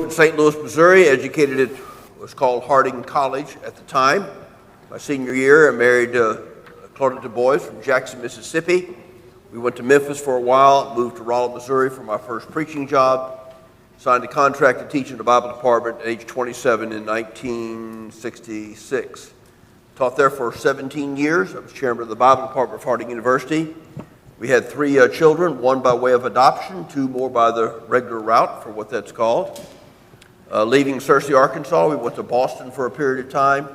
in St. Louis, Missouri, educated at what was called Harding College at the time. My senior year, I married Claudette Du Bois from Jackson, Mississippi. We went to Memphis for a while, moved to Rolla, Missouri for my first preaching job, signed a contract to teach in the Bible department at age 27 in 1966. Taught there for 17 years. I was chairman of the Bible department of Harding University. We had 3 children, 1 by way of adoption, 2 more by the regular route, for what that's called. Leaving Searcy, Arkansas, we went to Boston for a period of time,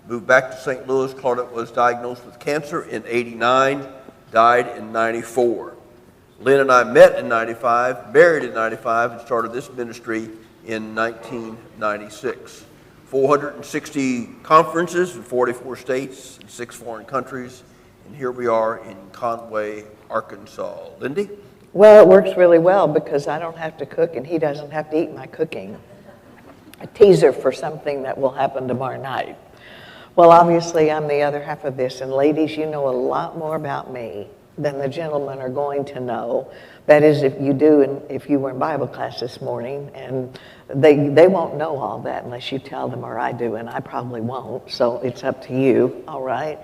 moved back to St. Louis. Claudette was diagnosed with cancer in '89, died in '94. Lynn and I met in '95, married in '95, and started this ministry in 1996. 460 conferences in 44 states and 6 foreign countries. And here we are in Conway, Arkansas. Lindy? Well, it works really well because I don't have to cook and he doesn't have to eat my cooking. A teaser for something that will happen tomorrow night. Well, obviously, I'm the other half of this. And ladies, you know a lot more about me than the gentlemen are going to know. That is, if you do, and if you were in Bible class this morning, and they won't know all that unless you tell them, or I do, and I probably won't, so it's up to you, all right?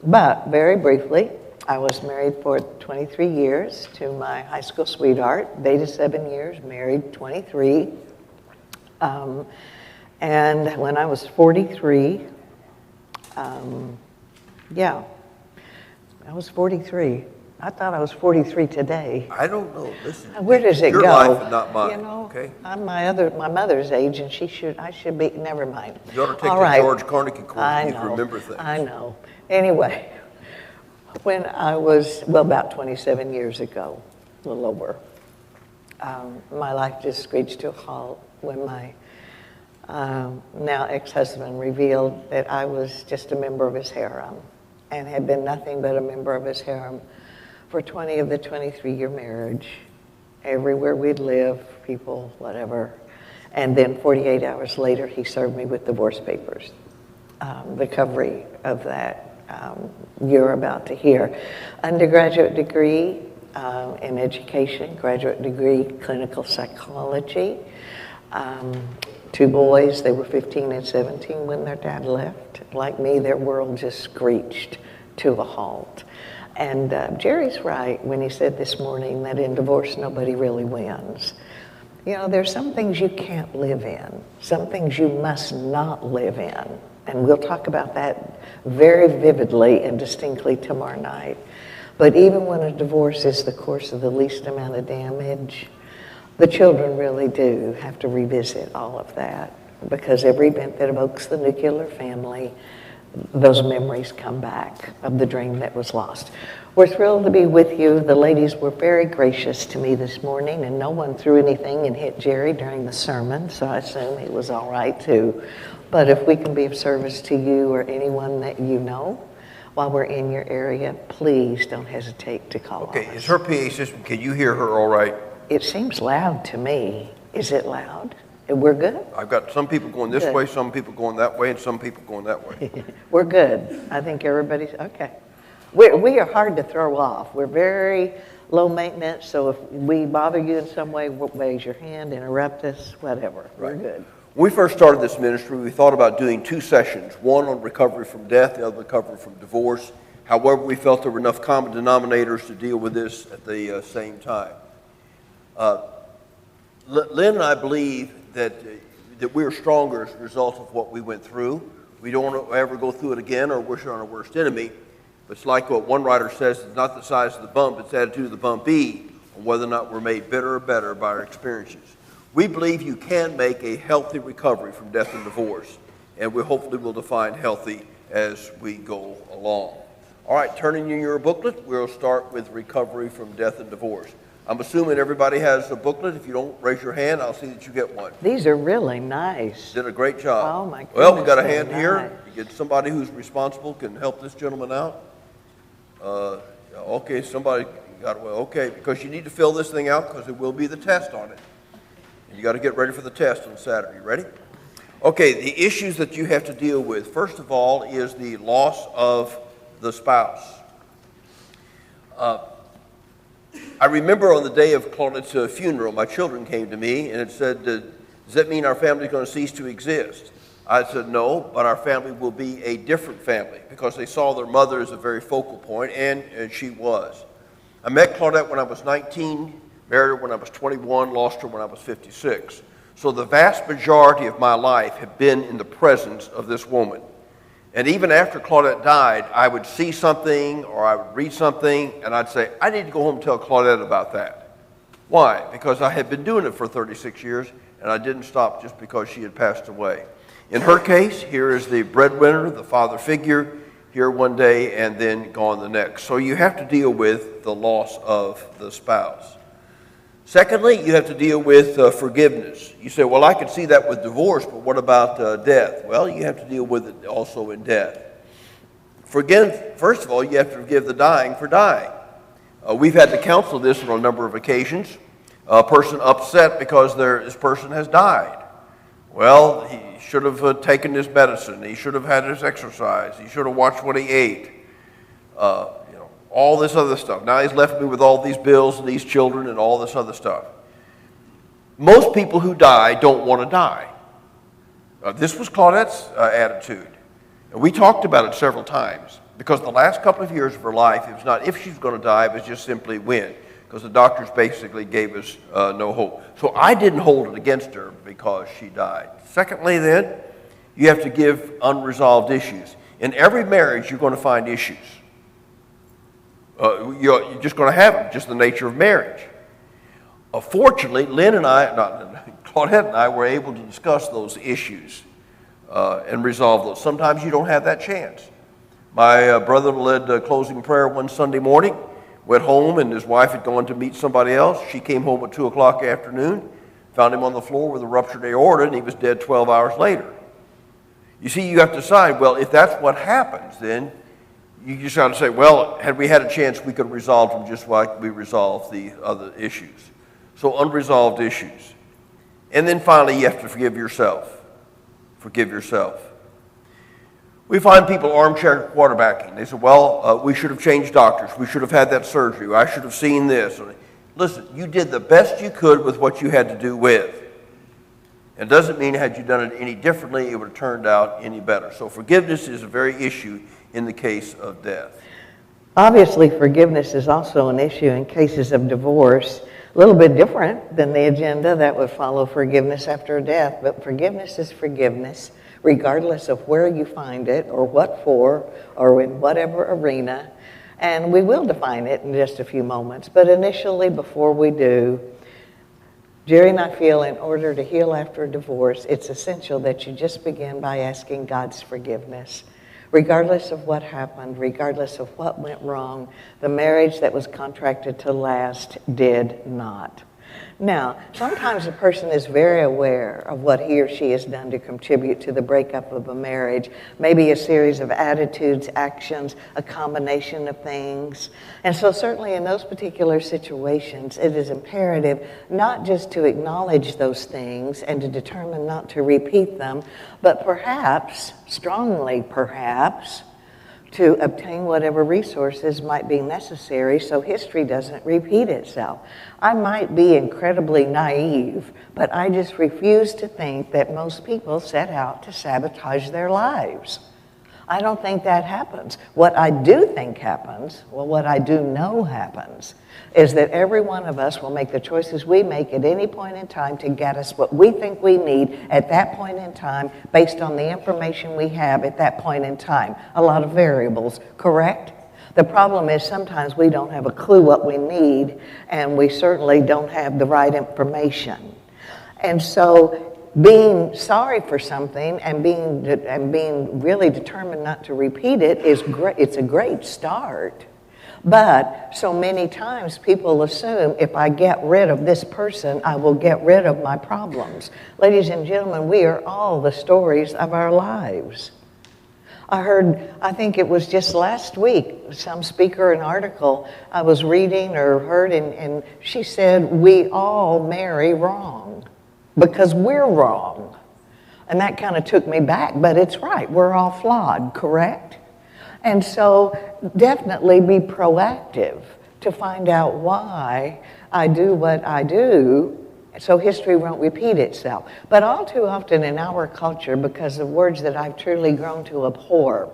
But very briefly, I was married for 23 years to my high school sweetheart, dated 7 years, married 23. And when I was 43, I was 43. I thought I was 43 today. I don't know. Listen, where does it your go? Your life and not mine. You know, okay? I'm my mother's age, and I should be. Never mind. You ought to take All the right. George Carnegie course. I You know. need to remember things. I know. Anyway, when I was about 27 years ago, a little over, my life just screeched to a halt when my now ex-husband revealed that I was just a member of his harem and had been nothing but a member of his harem for 20 of the 23-year marriage. Everywhere we'd live, people, whatever. And then 48 hours later, he served me with divorce papers. The recovery of that you're about to hear. Undergraduate degree in education, graduate degree clinical psychology. 2 boys, they were 15 and 17 when their dad left. Like me, their world just screeched to a halt. And Jerry's right when he said this morning that in divorce, nobody really wins. You know, there's some things you can't live in, some things you must not live in. And we'll talk about that very vividly and distinctly tomorrow night. But even when a divorce is the course of the least amount of damage, the children really do have to revisit all of that, because every event that evokes the nuclear family, those memories come back of the dream that was lost. We're thrilled to be with you. The ladies were very gracious to me this morning, and no one threw anything and hit Jerry during the sermon, so I assume he was all right too. But if we can be of service to you or anyone that you know while we're in your area, please don't hesitate to call Okay, us. is her PA system, can you hear her all right? It seems loud to me. Is it loud? We're good? I've got some people going this Good. way, some people going that way, and some people going that way. We're good. I think everybody's, okay. We are hard to throw off. We're very low maintenance, so if we bother you in some way, raise your hand, interrupt us, whatever. We're good. When we first started this ministry, we thought about doing 2 sessions, one on recovery from death, the other recovery from divorce. However, we felt there were enough common denominators to deal with this at the same time. Lynn and I believe that we are stronger as a result of what we went through. We don't want to ever go through it again or wish it on our worst enemy. But it's like what one writer says, it's not the size of the bump, it's the attitude of the bumpee on whether or not we're made bitter or better by our experiences. We believe you can make a healthy recovery from death and divorce, and we hopefully will define healthy as we go along. All right, turning in your booklet, we'll start with recovery from death and divorce. I'm assuming everybody has a booklet. If you don't, raise your hand. I'll see that you get one. These are really nice. Did a great job. Oh, my goodness. Well, we got a hand they're here. nice. You get somebody who's responsible can help this gentleman out. Okay, somebody got it. Well, okay, because you need to fill this thing out because there will be the test on it. You got to get ready for the test on Saturday. Ready? Okay, the issues that you have to deal with, first of all, is the loss of the spouse. I remember on the day of Claudette's funeral, my children came to me and it said, Does that mean our family is going to cease to exist? I said, no, but our family will be a different family because they saw their mother as a very focal point, and she was. I met Claudette when I was 19, married her when I was 21, lost her when I was 56. So the vast majority of my life have been in the presence of this woman. And even after Claudette died, I would see something or I would read something, and I'd say, I need to go home and tell Claudette about that. Why? Because I had been doing it for 36 years, and I didn't stop just because she had passed away. In her case, here is the breadwinner, the father figure, here one day and then gone the next. So you have to deal with the loss of the spouse. Secondly, you have to deal with forgiveness. You say, well, I could see that with divorce, but what about death? Well, you have to deal with it also in death. First of all, you have to forgive the dying for dying. We've had to counsel this on a number of occasions. A person upset because this person has died. Well, he should have taken his medicine. He should have had his exercise. He should have watched what he ate. All this other stuff. Now he's left me with all these bills and these children and all this other stuff. Most people who die don't want to die. This was Claudette's attitude. And we talked about it several times because the last couple of years of her life, it was not if she's going to die, it was just simply when. Because the doctors basically gave us no hope. So I didn't hold it against her because she died. Secondly, then, you have to give unresolved issues. In every marriage, you're going to find issues. You're just going to have them, just the nature of marriage. Fortunately, Claudette and I were able to discuss those issues and resolve those. Sometimes you don't have that chance. My brother led a closing prayer one Sunday morning. Went home, and his wife had gone to meet somebody else. She came home at 2 o'clock afternoon, found him on the floor with a ruptured aorta, and he was dead 12 hours later. You see, you have to decide, well, if that's what happens, then you just got to say, well, had we had a chance, we could have resolved them just like we resolved the other issues. So unresolved issues. And then finally, you have to forgive yourself. Forgive yourself. We find people armchair quarterbacking. They say, well, we should have changed doctors. We should have had that surgery. I should have seen this. Listen, you did the best you could with what you had to do with. It doesn't mean had you done it any differently, it would have turned out any better. So forgiveness is a very issue in the case of death. Obviously, forgiveness is also an issue in cases of divorce. A little bit different than the agenda that would follow forgiveness after death, but forgiveness is forgiveness, regardless of where you find it or what for or in whatever arena. And we will define it in just a few moments. But initially, before we do, Jerry and I feel in order to heal after a divorce, it's essential that you just begin by asking God's forgiveness. Regardless of what happened, regardless of what went wrong, the marriage that was contracted to last did not. Now, sometimes a person is very aware of what he or she has done to contribute to the breakup of a marriage, maybe a series of attitudes, actions, a combination of things. And so certainly in those particular situations, it is imperative not just to acknowledge those things and to determine not to repeat them, but perhaps, strongly perhaps, to obtain whatever resources might be necessary so history doesn't repeat itself. I might be incredibly naive, but I just refuse to think that most people set out to sabotage their lives. I don't think that happens. What I do think happens, what I do know happens, is that every one of us will make the choices we make at any point in time to get us what we think we need at that point in time based on the information we have at that point in time. A lot of variables, correct? The problem is sometimes we don't have a clue what we need, and we certainly don't have the right information. And so being sorry for something and being really determined not to repeat it is great. It's a great start. But so many times people assume if I get rid of this person, I will get rid of my problems. Ladies and gentlemen, we are all the stories of our lives. I think it was just last week, some speaker, an article I was reading or heard, and she said, we all marry wrong because we're wrong. And that kind of took me back, but it's right. We're all flawed, correct? And so definitely be proactive to find out why I do what I do so history won't repeat itself. But all too often in our culture, because of words that I've truly grown to abhor,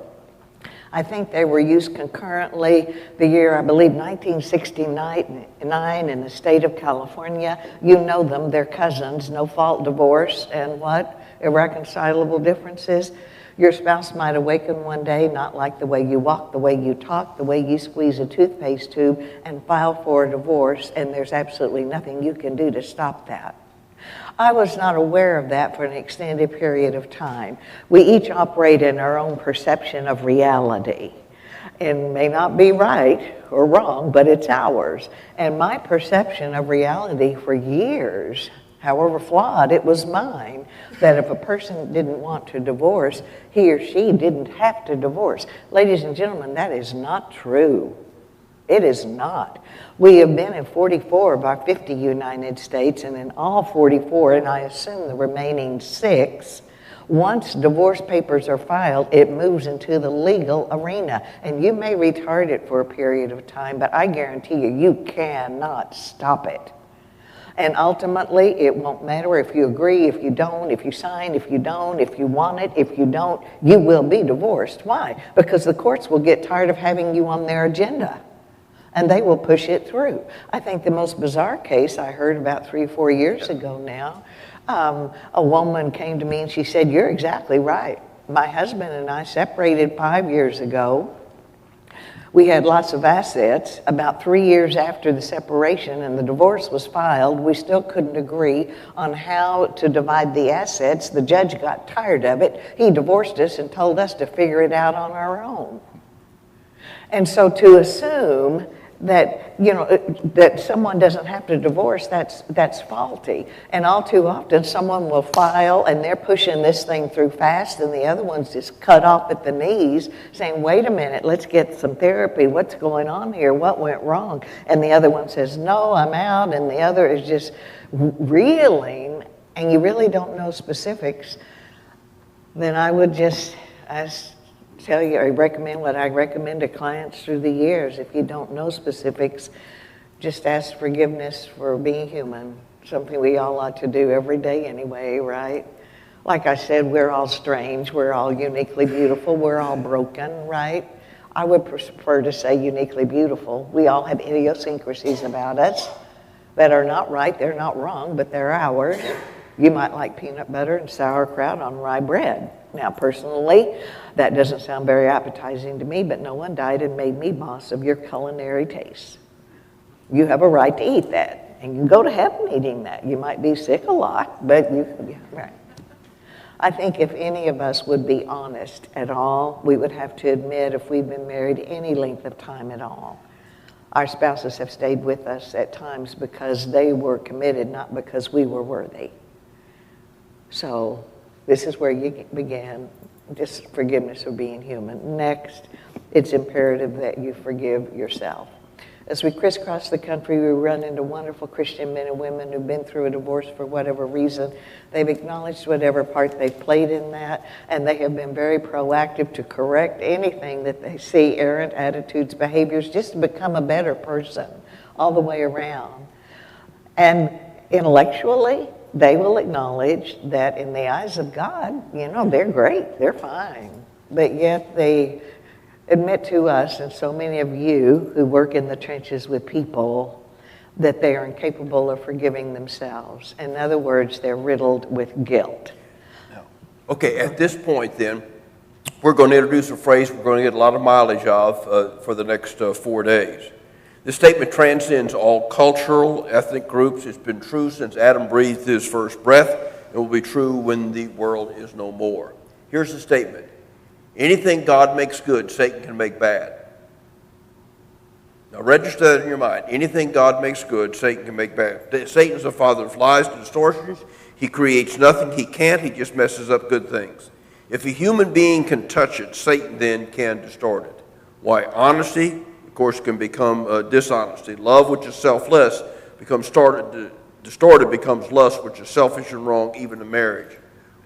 I think they were used concurrently the year, I believe, 1969 in the state of California. You know them, they're cousins, no-fault divorce, and what? Irreconcilable differences. Your spouse might awaken one day, not like the way you walk, the way you talk, the way you squeeze a toothpaste tube, and file for a divorce, and there's absolutely nothing you can do to stop that. I was not aware of that for an extended period of time. We each operate in our own perception of reality. It may not be right or wrong, but it's ours. And my perception of reality for years, however flawed, it was mine, that if a person didn't want to divorce, he or she didn't have to divorce. Ladies and gentlemen, that is not true. It is not. We have been in 44 of our 50 United States, and in all 44, and I assume the remaining 6, once divorce papers are filed, it moves into the legal arena. And you may retard it for a period of time, but I guarantee you, you cannot stop it. And ultimately, it won't matter if you agree, if you don't, if you sign, if you don't, if you want it, if you don't, you will be divorced. Why? Because the courts will get tired of having you on their agenda, and they will push it through. I think the most bizarre case I heard about 3 or 4 years ago now, a woman came to me and she said, "You're exactly right. My husband and I separated 5 years ago. We had lots of assets. About 3 years after the separation and the divorce was filed, we still couldn't agree on how to divide the assets. The judge got tired of it. He divorced us and told us to figure it out on our own." And so to assume that, you know, that someone doesn't have to divorce, that's faulty. And all too often someone will file and they're pushing this thing through fast and the other one's just cut off at the knees saying, "Wait a minute, let's get some therapy. What's going on here? What went wrong?" And the other one says, "No, I'm out." And the other is just reeling, and you really don't know specifics. Then I would just tell you, I recommend what I recommend to clients through the years. If you don't know specifics, just ask forgiveness for being human, something we all ought to do every day anyway, right? Like I said, we're all strange, we're all uniquely beautiful, we're all broken, right? I would prefer to say uniquely beautiful. We all have idiosyncrasies about us that are not right, they're not wrong, but they're ours. You might like peanut butter and sauerkraut on rye bread. Now, personally, that doesn't sound very appetizing to me, but no one died and made me boss of your culinary tastes. You have a right to eat that, and you go to heaven eating that. You might be sick a lot, but right. I think if any of us would be honest at all, we would have to admit if we've been married any length of time at all, our spouses have stayed with us at times because they were committed, not because we were worthy. So this is where you begin, just forgiveness for being human. Next, it's imperative that you forgive yourself. As we crisscross the country, we run into wonderful Christian men and women who've been through a divorce for whatever reason. They've acknowledged whatever part they've played in that, and they have been very proactive to correct anything that they see, errant attitudes, behaviors, just to become a better person all the way around. And intellectually, they will acknowledge that in the eyes of God, you know, they're great, they're fine. But yet they admit to us, and so many of you who work in the trenches with people, that they are incapable of forgiving themselves. In other words, they're riddled with guilt. Okay, at this point then, we're going to introduce a phrase we're going to get a lot of mileage of for the next 4 days. This statement transcends all cultural, ethnic groups. It's been true since Adam breathed his first breath. It will be true when the world is no more. Here's the statement. Anything God makes good, Satan can make bad. Now register that in your mind. Anything God makes good, Satan can make bad. Satan's the father of lies and distortions. He creates nothing he can't. He just messes up good things. If a human being can touch it, Satan then can distort it. Why? Honesty, of course, can become dishonesty. Love, which is selfless, becomes distorted, becomes lust, which is selfish and wrong, even in marriage.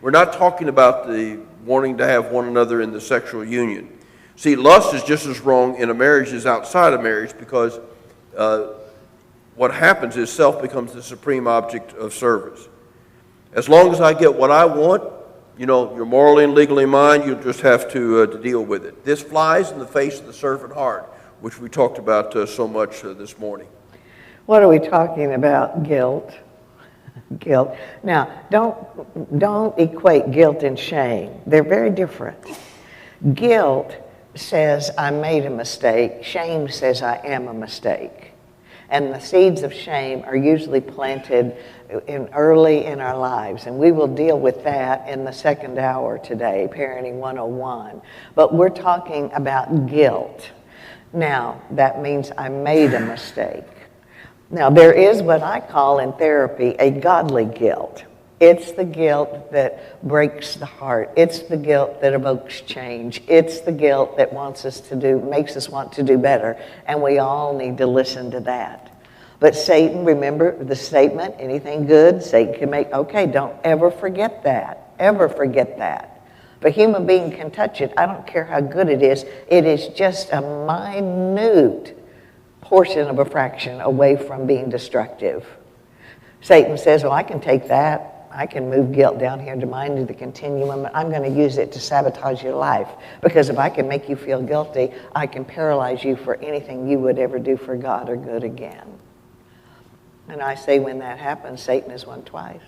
We're not talking about the wanting to have one another in the sexual union. See, lust is just as wrong in a marriage as outside of marriage, because what happens is self becomes the supreme object of service. As long as I get what I want, you're morally and legally mine, you just have to deal with it. This flies in the face of the servant heart, which we talked about so much this morning. What are we talking about? Guilt. Guilt. Now, don't equate guilt and shame. They're very different. Guilt says I made a mistake. Shame says I am a mistake. And the seeds of shame are usually planted early in our lives. And we will deal with that in the second hour today, Parenting 101. But we're talking about guilt. Now, that means I made a mistake. Now, there is what I call in therapy a godly guilt. It's the guilt that breaks the heart. It's the guilt that evokes change. It's the guilt that makes us want to do better. And we all need to listen to that. But Satan, remember the statement, anything good, Satan can make. Okay, don't ever forget that. Ever forget that. If a human being can touch it, I don't care how good it is just a minute portion of a fraction away from being destructive. Satan says, well, I can take that. I can move guilt down here to mine to the continuum. I'm going to use it to sabotage your life. Because if I can make you feel guilty, I can paralyze you for anything you would ever do for God or good again. And I say when that happens, Satan has won twice.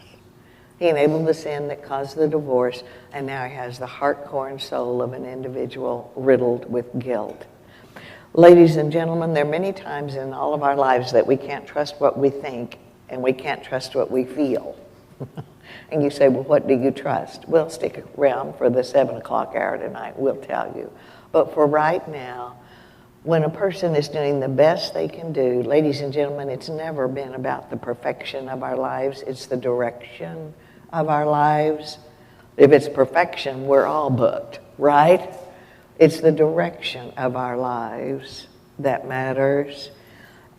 He enabled the sin that caused the divorce, and now he has the heart, core, and soul of an individual riddled with guilt. Ladies and gentlemen, there are many times in all of our lives that we can't trust what we think, and we can't trust what we feel. And you say, well, what do you trust? Well, stick around for the 7 o'clock hour tonight. We'll tell you. But for right now, when a person is doing the best they can do, ladies and gentlemen, it's never been about the perfection of our lives. It's the direction of our lives. If it's perfection, we're all booked, right? It's the direction of our lives that matters.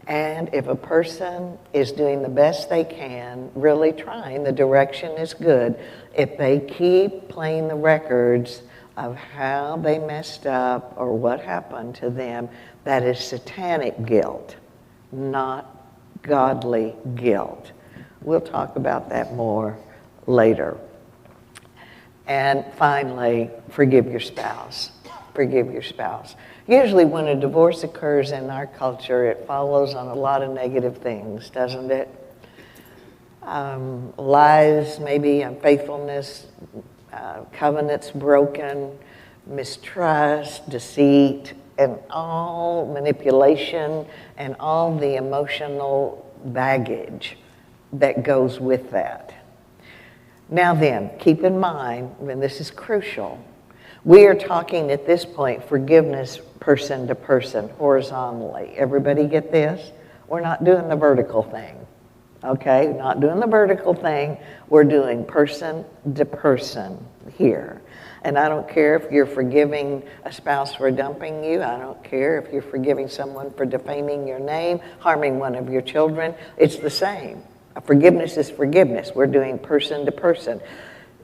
And if a person is doing the best they can, really trying, the direction is good. If they keep playing the records of how they messed up or what happened to them, that is satanic guilt, not godly guilt. We'll talk about that more later. And finally, forgive your spouse. Forgive your spouse. Usually when a divorce occurs in our culture, it follows on a lot of negative things, doesn't it? Lies, maybe unfaithfulness, covenants broken, mistrust, deceit, and all manipulation and all the emotional baggage that goes with that. Now then, keep in mind, and this is crucial, we are talking at this point forgiveness person to person, horizontally. Everybody get this? We're not doing the vertical thing, okay? Not doing the vertical thing. We're doing person to person here. And I don't care if you're forgiving a spouse for dumping you. I don't care if you're forgiving someone for defaming your name, harming one of your children. It's the same. Forgiveness is forgiveness. We're doing person to person.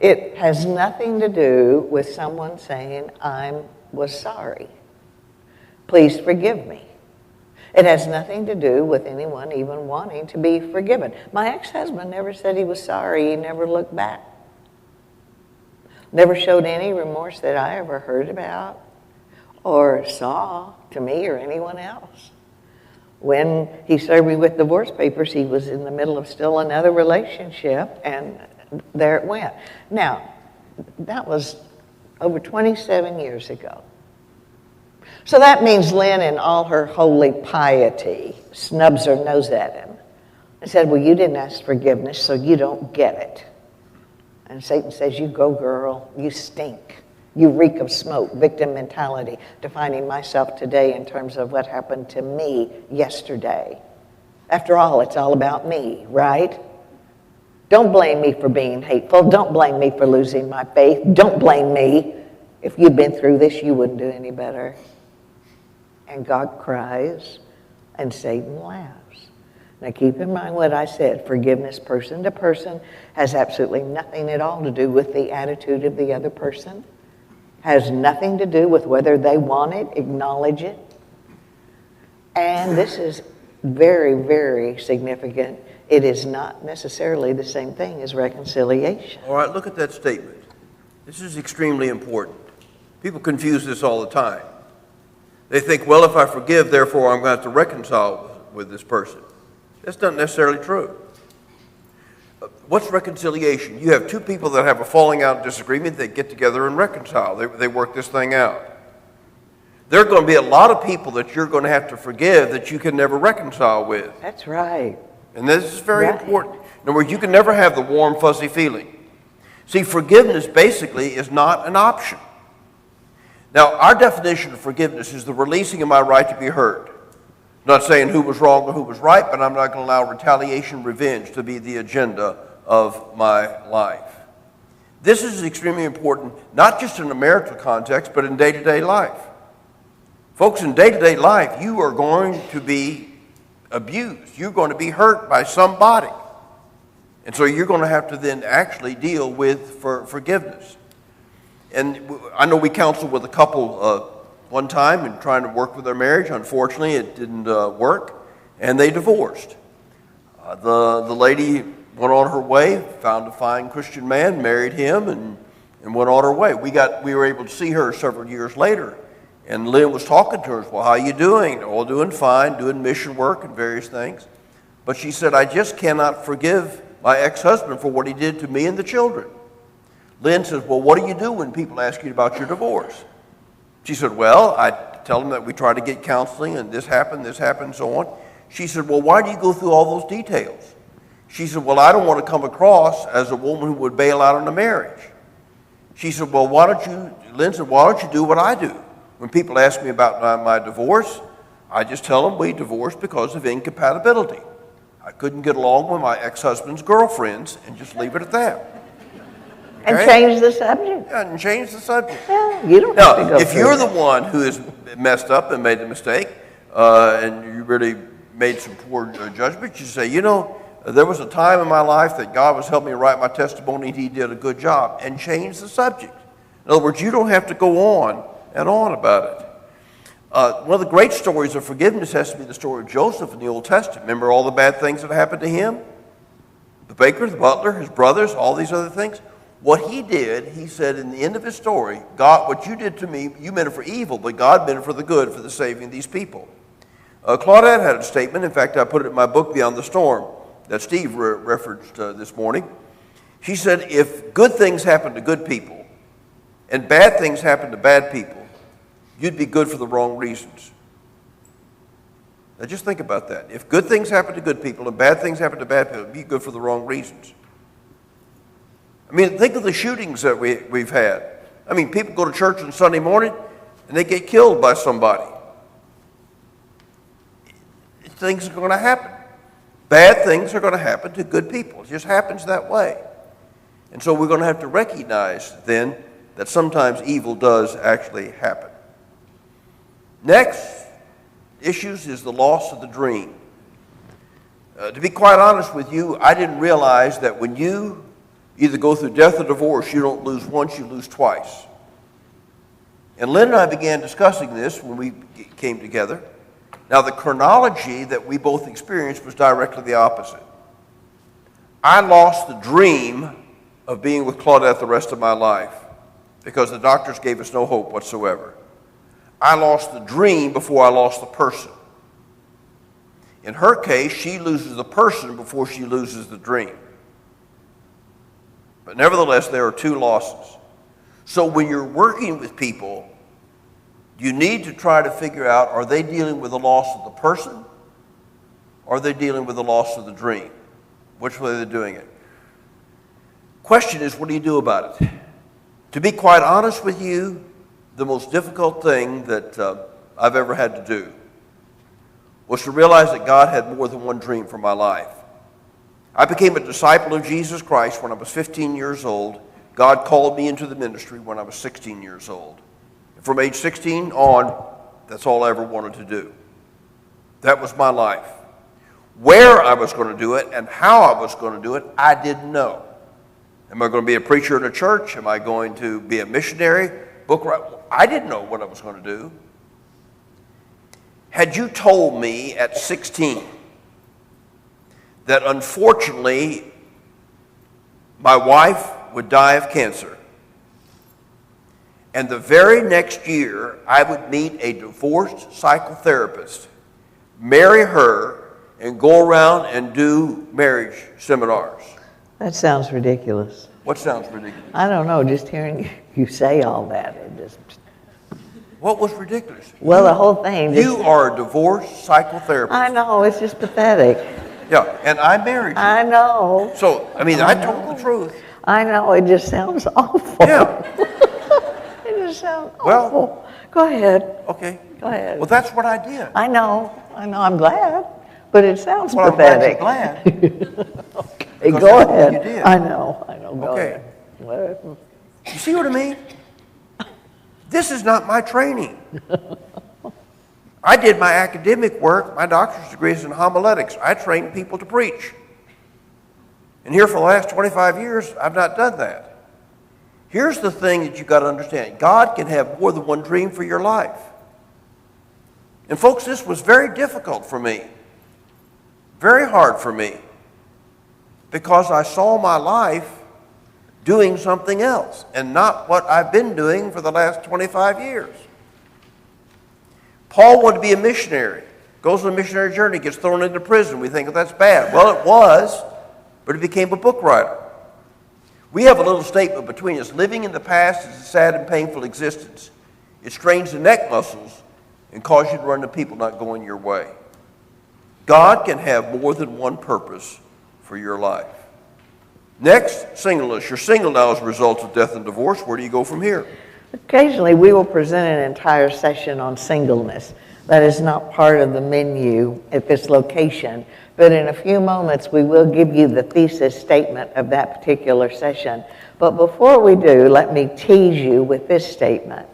It has nothing to do with someone saying, I was sorry. Please forgive me. It has nothing to do with anyone even wanting to be forgiven. My ex-husband never said he was sorry. He never looked back. Never showed any remorse that I ever heard about or saw to me or anyone else. When he served me with divorce papers, he was in the middle of still another relationship, and there it went. Now, that was over 27 years ago. So that means Lynn, in all her holy piety, snubs her nose at him and said, well, you didn't ask forgiveness, so you don't get it. And Satan says, you go, girl, you stink. You reek of smoke, victim mentality, defining myself today in terms of what happened to me yesterday. After all, it's all about me, right? Don't blame me for being hateful. Don't blame me for losing my faith. Don't blame me. If you'd been through this, you wouldn't do any better. And God cries, and Satan laughs. Now keep in mind what I said. Forgiveness person to person has absolutely nothing at all to do with the attitude of the other person. Has nothing to do with whether they want it, acknowledge it. And this is very, very significant. It is not necessarily the same thing as reconciliation. All right, look at that statement. This is extremely important. People confuse this all the time. They think, well, if I forgive, therefore I'm going to have to reconcile with this person. That's not necessarily true. What's reconciliation? You have two people that have a falling out disagreement. They get together and reconcile. They work this thing out. There are going to be a lot of people that you're going to have to forgive that you can never reconcile with. That's right. And this is very important. In other words, you can never have the warm, fuzzy feeling. See, forgiveness basically is not an option. Now, our definition of forgiveness is the releasing of my right to be heard. I'm not saying who was wrong or who was right, but I'm not going to allow retaliation, revenge to be the agenda of my life. This is extremely important, not just in a marital context, but in day-to-day life. Folks, in day-to-day life, you are going to be abused. You're going to be hurt by somebody. And so you're going to have to then actually deal with forgiveness. And I know we counseled with a couple one time and trying to work with their marriage. Unfortunately, it didn't work, and they divorced. The lady went on her way, found a fine Christian man, married him, and went on her way. We were able to see her several years later, and Lynn was talking to her. Well, how you doing? Oh, doing fine, doing mission work and various things. But she said, I just cannot forgive my ex-husband for what he did to me and the children. Lynn says, well, what do you do when people ask you about your divorce? She said, well, I tell them that we try to get counseling and this happened, and so on. She said, well, why do you go through all those details? She said, well, I don't want to come across as a woman who would bail out on a marriage. She said, well, Lynn said, why don't you do what I do? When people ask me about my divorce, I just tell them we divorced because of incompatibility. I couldn't get along with my ex-husband's girlfriends and just leave it at that. And change the subject. Yeah, and change the subject. Yeah, you don't have to go if you're the one who has messed up and made the mistake, and you really made some poor judgment, you say, you know, there was a time in my life that God was helping me write my testimony, and he did a good job, and change the subject. In other words, you don't have to go on and on about it. One of the great stories of forgiveness has to be the story of Joseph in the Old Testament. Remember all the bad things that happened to him? The baker, the butler, his brothers, all these other things. What he did, he said in the end of his story, God, what you did to me, you meant it for evil, but God meant it for the good, for the saving of these people. Claudette had a statement, in fact, I put it in my book, Beyond the Storm, that Steve referenced this morning. She said, if good things happen to good people and bad things happen to bad people, you'd be good for the wrong reasons. Now just think about that. If good things happen to good people and bad things happen to bad people, you'd be good for the wrong reasons. I mean, think of the shootings that we've had. I mean, people go to church on Sunday morning and they get killed by somebody. Things are going to happen. Bad things are going to happen to good people. It just happens that way. And so we're going to have to recognize then that sometimes evil does actually happen. Next issues is the loss of the dream. To be quite honest with you, I didn't realize that when you either go through death or divorce, you don't lose once, you lose twice. And Lynn and I began discussing this when we came together. Now, the chronology that we both experienced was directly the opposite. I lost the dream of being with Claudette the rest of my life because the doctors gave us no hope whatsoever. I lost the dream before I lost the person. In her case, she loses the person before she loses the dream. But nevertheless, there are two losses. So when you're working with people, you need to try to figure out, are they dealing with the loss of the person? Or are they dealing with the loss of the dream? Which way are they doing it? Question is, what do you do about it? To be quite honest with you, the most difficult thing that I've ever had to do was to realize that God had more than one dream for my life. I became a disciple of Jesus Christ when I was 15 years old. God called me into the ministry when I was 16 years old. And from age 16 on, that's all I ever wanted to do. That was my life. Where I was going to do it and how I was going to do it, I didn't know. Am I going to be a preacher in a church? Am I going to be a missionary? Book writer? I didn't know what I was going to do. Had you told me at 16 that unfortunately my wife would die of cancer, and the very next year I would meet a divorced psychotherapist, marry her, and go around and do marriage seminars? That sounds ridiculous. What sounds ridiculous? I don't know, just hearing you say all that, it just... What was ridiculous? Well, the whole thing... You are a divorced psychotherapist. I know, it's just pathetic. Yeah, and I married you. I know. So, I told the truth. I know, it just sounds awful. Yeah. It just sounds Well- awful. Go ahead. Okay. Go ahead. Well, that's what I did. I know, I'm glad, but it sounds Well, I'm glad you're pathetic. glad. Hey, Because go that's what ahead. you did. I know, go Okay. ahead. Well, You see what I mean? This is not my training. I did my academic work. My doctorate degree is in homiletics. I train people to preach. And here for the last 25 years, I've not done that. Here's the thing that you've got to understand. God can have more than one dream for your life. And folks, this was very difficult for me. Very hard for me. Because I saw my life doing something else and not what I've been doing for the last 25 years. Paul wanted to be a missionary, goes on a missionary journey, gets thrown into prison. We think that that's bad. Well, it was, but he became a book writer. We have a little statement between us. Living in the past is a sad and painful existence. It strains the neck muscles and causes you to run into people not going your way. God can have more than one purpose for your life. Next, singleness. You're single now as a result of death and divorce. Where do you go from here? occasionally we will present an entire session on singleness. That is not part of the menu at this location, but in a few moments we will give you the thesis statement of that particular session. But before we do, let me tease you with this statement.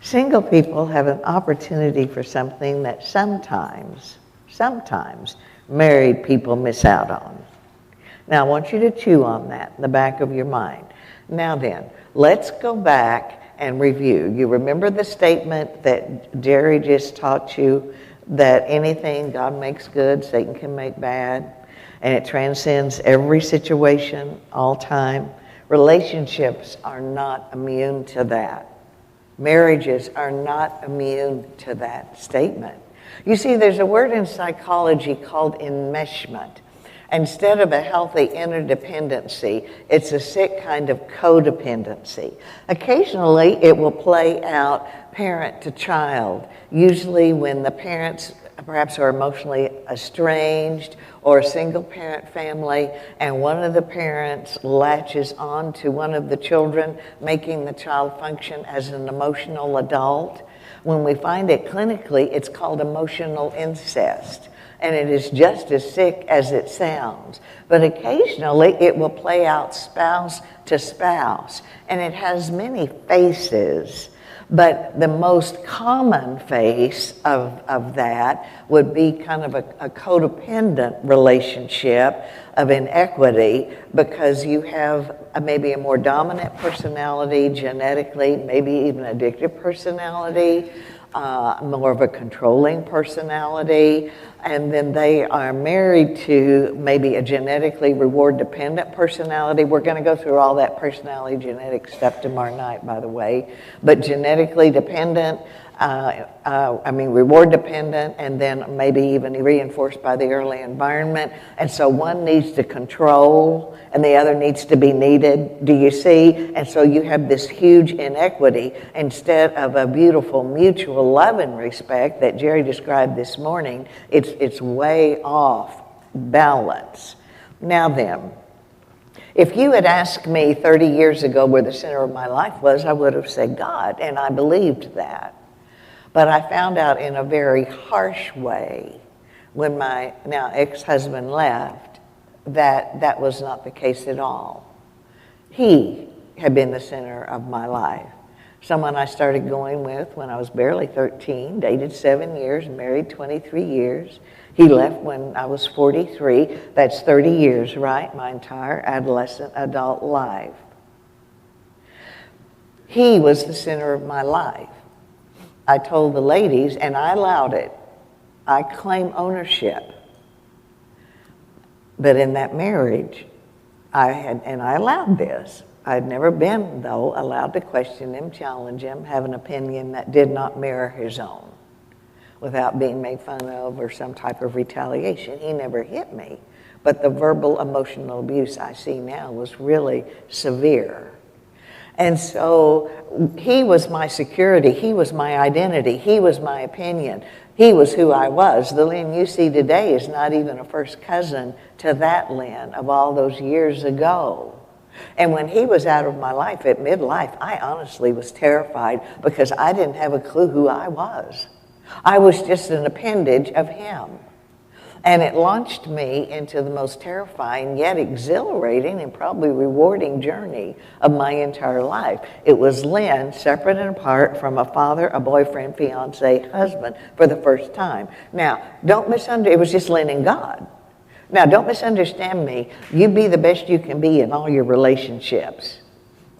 Single people have an opportunity for something that sometimes married people miss out on. Now I want you to chew on that in the back of your mind. Now then, let's go back and review. You remember the statement that Jerry just taught you, that anything God makes good, Satan can make bad, and it transcends every situation, all time. Relationships are not immune to that. Marriages are not immune to that statement. You see, there's a word in psychology called enmeshment. Instead of a healthy interdependency, it's a sick kind of codependency. Occasionally, it will play out parent to child, usually when the parents perhaps are emotionally estranged or a single parent family, and one of the parents latches on to one of the children, making the child function as an emotional adult. When we find it clinically, it's called emotional incest. And it is just as sick as it sounds. But occasionally it will play out spouse to spouse. And it has many faces. But the most common face of that would be kind of a codependent relationship of inequity, because you have maybe a more dominant personality genetically, maybe even addictive personality, more of a controlling personality, and then they are married to maybe a genetically reward-dependent personality. We're going to go through all that personality genetic stuff tomorrow night, by the way. But genetically dependent, reward-dependent, and then maybe even reinforced by the early environment. And so one needs to control, and the other needs to be needed. Do you see? And so you have this huge inequity instead of a beautiful mutual love and respect that Jerry described this morning. It's way off balance. Now then, if you had asked me 30 years ago where the center of my life was, I would have said God, and I believed that. But I found out in a very harsh way when my now ex-husband left that was not the case at all. He had been the center of my life. Someone I started going with when I was barely 13, dated 7 years, married 23 years. He left when I was 43. That's 30 years, right? My entire adolescent adult life. He was the center of my life. I told the ladies, and I allowed it, I claim ownership. But in that marriage, I allowed this. I'd never been, though, allowed to question him, challenge him, have an opinion that did not mirror his own without being made fun of or some type of retaliation. He never hit me. But the verbal, emotional abuse I see now was really severe. And so he was my security. He was my identity. He was my opinion. He was who I was. The Lynn you see today is not even a first cousin to that Lynn of all those years ago. And when he was out of my life at midlife, I honestly was terrified because I didn't have a clue who I was. I was just an appendage of him. And it launched me into the most terrifying yet exhilarating and probably rewarding journey of my entire life. It was Lynn, separate and apart from a father, a boyfriend, fiance, husband for the first time. Now, it was just Lynn and God. Now, don't misunderstand me. You be the best you can be in all your relationships.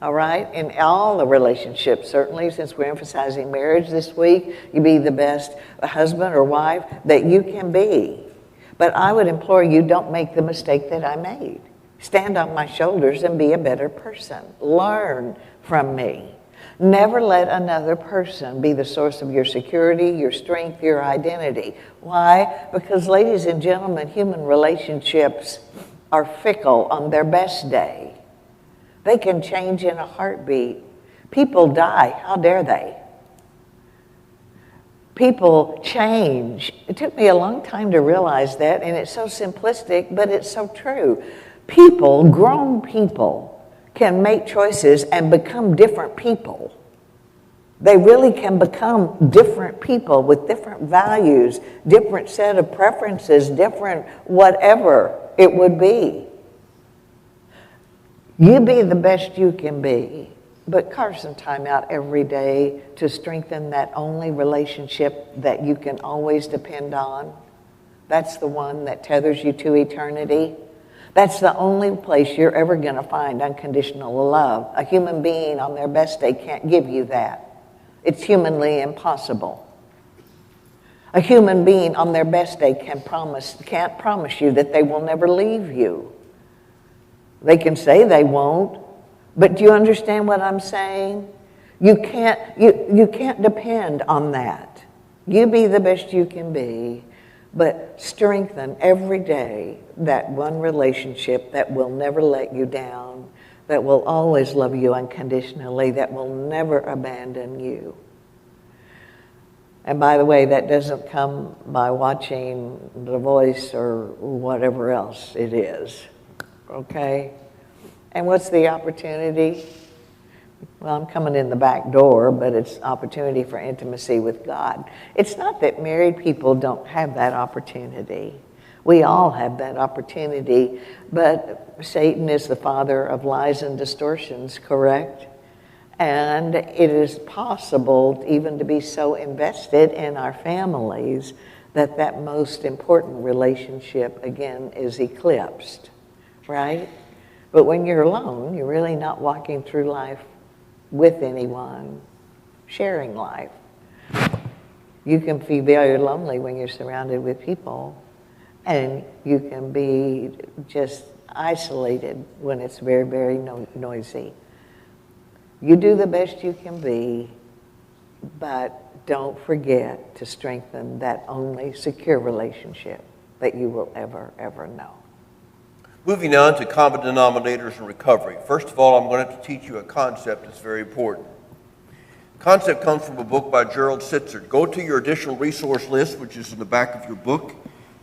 All right? In all the relationships, certainly, since we're emphasizing marriage this week, you be the best husband or wife that you can be. But I would implore you, don't make the mistake that I made. Stand on my shoulders and be a better person. Learn from me. Never let another person be the source of your security, your strength, your identity. Why? Because, ladies and gentlemen, human relationships are fickle on their best day. They can change in a heartbeat. People die. How dare they? People change. It took me a long time to realize that, and it's so simplistic, but it's so true. People, grown people, can make choices and become different people. They really can become different people with different values, different set of preferences, different whatever it would be. You be the best you can be. But carve some time out every day to strengthen that only relationship that you can always depend on. That's the one that tethers you to eternity. That's the only place you're ever going to find unconditional love. A human being on their best day can't give you that. It's humanly impossible. A human being on their best day can't promise you that they will never leave you. They can say they won't. But do you understand what I'm saying? You can't depend on that. You be the best you can be, but strengthen every day that one relationship that will never let you down, that will always love you unconditionally, that will never abandon you. And by the way, that doesn't come by watching The Voice or whatever else it is, okay? And what's the opportunity? Well, I'm coming in the back door, but it's opportunity for intimacy with God. It's not that married people don't have that opportunity. We all have that opportunity, but Satan is the father of lies and distortions, correct? And it is possible even to be so invested in our families that that most important relationship, again, is eclipsed, right? But when you're alone, you're really not walking through life with anyone, sharing life. You can feel very lonely when you're surrounded with people, and you can be just isolated when it's very, very noisy. You do the best you can be, but don't forget to strengthen that only secure relationship that you will ever, ever know. Moving on to common denominators in recovery. First of all, I'm going to teach you a concept that's very important. The concept comes from a book by Gerald Sitzer. Go to your additional resource list, which is in the back of your book,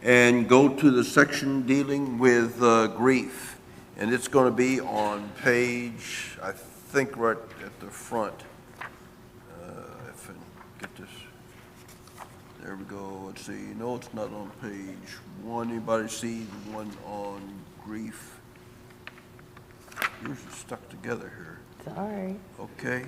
and go to the section dealing with grief. And it's going to be on page, I think, right at the front. If I can get this. There we go. Let's see. No, it's not on page 1. Anybody see the one on grief? Yours is stuck together here. Sorry. Okay.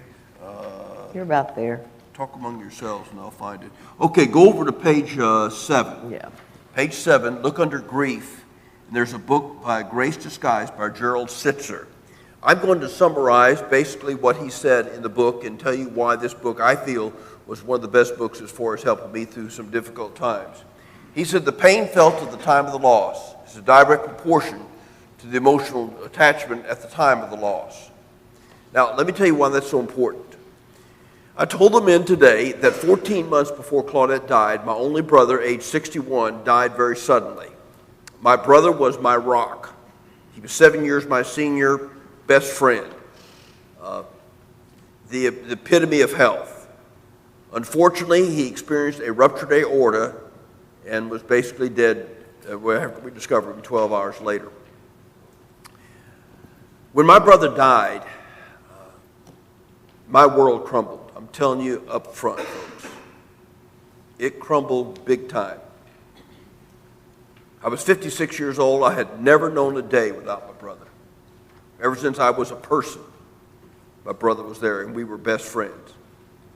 You're about there. Talk among yourselves and I'll find it. Okay, go over to page 7. Yeah. Page 7, look under grief. And there's a book by Grace Disguised by Gerald Sitzer. I'm going to summarize basically what he said in the book and tell you why this book I feel was one of the best books as far as helping me through some difficult times. He said the pain felt at the time of the loss is a direct proportion to the emotional attachment at the time of the loss. Now, let me tell you why that's so important. I told the men today that 14 months before Claudette died, my only brother, age 61, died very suddenly. My brother was my rock. He was 7 years my senior, best friend, the epitome of health. Unfortunately, he experienced a ruptured aorta and was basically dead, we discovered him 12 hours later. When my brother died, my world crumbled. I'm telling you up front, folks. It crumbled big time. I was 56 years old. I had never known a day without my brother. Ever since I was a person, my brother was there, and we were best friends.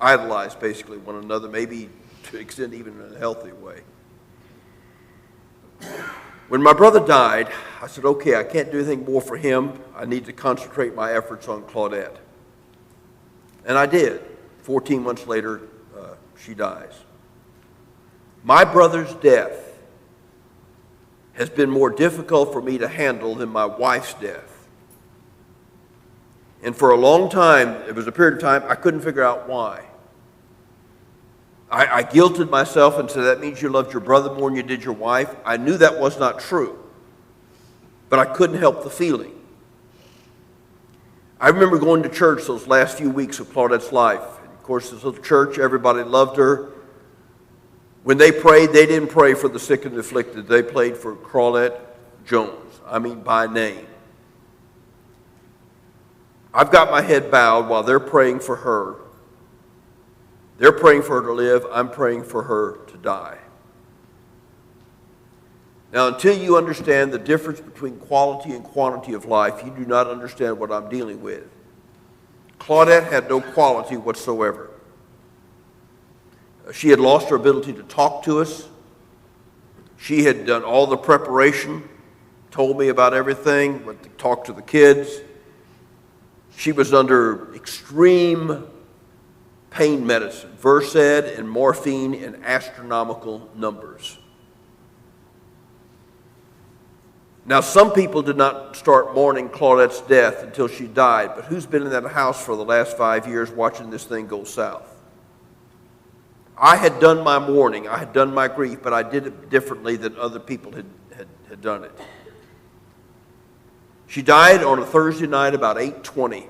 Idolized, basically, one another, maybe to extent even in a healthy way. When my brother died, I said, okay, I can't do anything more for him. I need to concentrate my efforts on Claudette. And I did. 14 months later, she dies. My brother's death has been more difficult for me to handle than my wife's death. And for a long time, it was a period of time, I couldn't figure out why. I guilted myself and said, that means you loved your brother more than you did your wife. I knew that was not true, but I couldn't help the feeling. I remember going to church those last few weeks of Claudette's life. And of course, this little church, everybody loved her. When they prayed, they didn't pray for the sick and afflicted. They prayed for Claudette Jones, by name. I've got my head bowed while they're praying for her. They're praying for her to live. I'm praying for her to die. Now, until you understand the difference between quality and quantity of life, you do not understand what I'm dealing with. Claudette had no quality whatsoever. She had lost her ability to talk to us. She had done all the preparation, told me about everything, went to talk to the kids. She was under extreme pain medicine, Versed and morphine in astronomical numbers. Now, some people did not start mourning Claudette's death until she died, but who's been in that house for the last 5 years watching this thing go south? I had done my mourning, I had done my grief, but I did it differently than other people had done it. She died on a Thursday night about 8:20.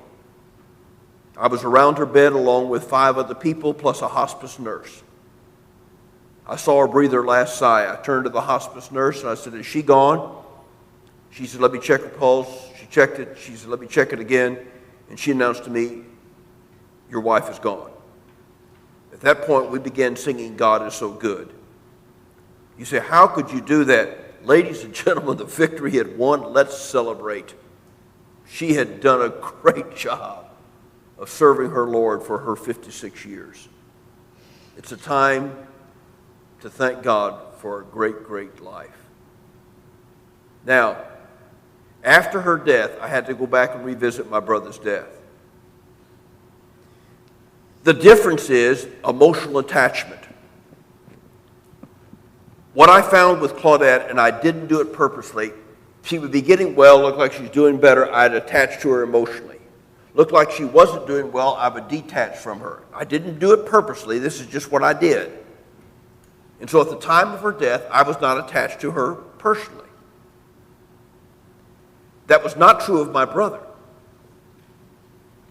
I was around her bed along with 5 other people plus a hospice nurse. I saw her breathe her last sigh. I turned to the hospice nurse and I said, is she gone? She said, let me check her pulse. She checked it. She said, let me check it again. And she announced to me, your wife is gone. At that point, we began singing, God is so good. You say, how could you do that? Ladies and gentlemen, the victory had won. Let's celebrate. She had done a great job of serving her Lord for her 56 years. It's a time to thank God for a great, great life. Now, after her death, I had to go back and revisit my brother's death. The difference is emotional attachment. What I found with Claudette, and I didn't do it purposely, she would be getting well, looked like she's doing better, I'd attach to her emotionally. Looked like she wasn't doing well, I would detach from her. I didn't do it purposely, this is just what I did. And so at the time of her death, I was not attached to her personally. That was not true of my brother.